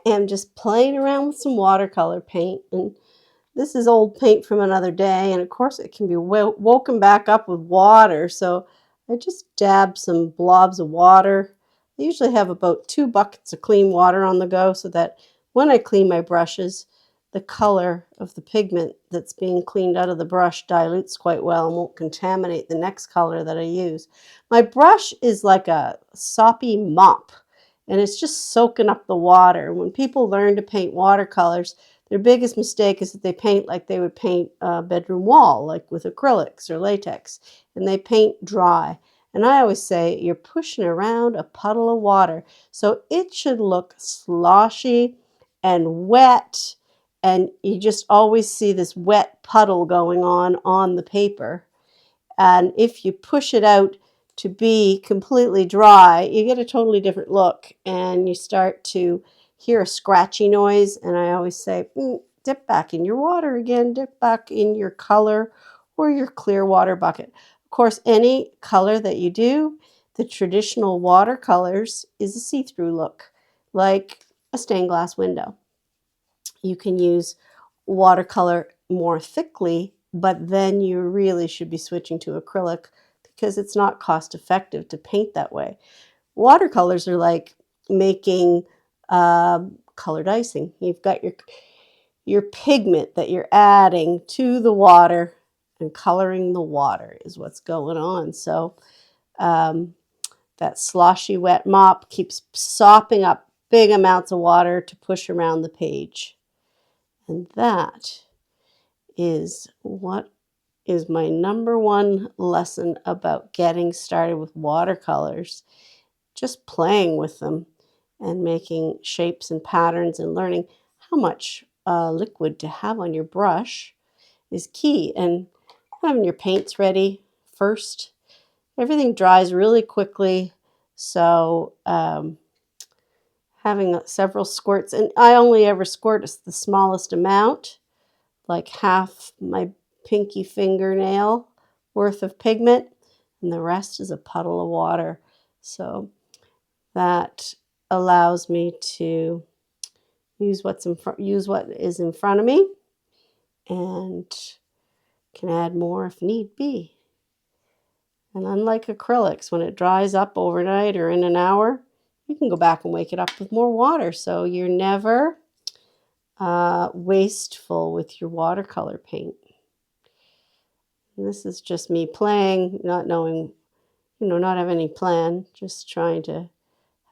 am just playing around with some watercolor paint, and this is old paint from another day, and of course it can be woken back up with water, so I just dab some blobs of water. I usually have about 2 buckets of clean water on the go so that when I clean my brushes, the color of the pigment that's being cleaned out of the brush dilutes quite well and won't contaminate the next color that I use. My brush is like a soppy mop, and it's just soaking up the water. When people learn to paint watercolors, their biggest mistake is that they paint like they would paint a bedroom wall, like with acrylics or latex, and they paint dry. And I always say, you're pushing around a puddle of water, so it should look sloshy and wet, and you just always see this wet puddle going on the paper. And if you push it out to be completely dry, you get a totally different look, and you start to hear a scratchy noise. And I always say, dip back in your water again, dip back in your color or your clear water bucket. Of course, any color that you do, the traditional watercolors is a see-through look, like a stained glass window. You can use watercolor more thickly, but then you really should be switching to acrylic because it's not cost effective to paint that way. Watercolors are like making colored icing. You've got your pigment that you're adding to the water, and coloring the water is what's going on. So that sloshy wet mop keeps sopping up big amounts of water to push around the page. And that is what is my number one lesson about getting started with watercolors. Just playing with them and making shapes and patterns and learning how much liquid to have on your brush is key. And having your paints ready first. Everything dries really quickly, so having several squirts, and I only ever squirt the smallest amount, like half my pinky fingernail worth of pigment, and the rest is a puddle of water. So that allows me to use what is in front of me, and can add more if need be. And unlike acrylics, when it dries up overnight or in an hour, you can go back and wake it up with more water. So you're never wasteful with your watercolor paint. And this is just me playing, not knowing, not have any plan, just trying to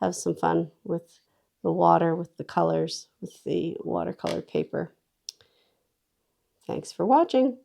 have some fun with the water, with the colors, with the watercolor paper. Thanks for watching.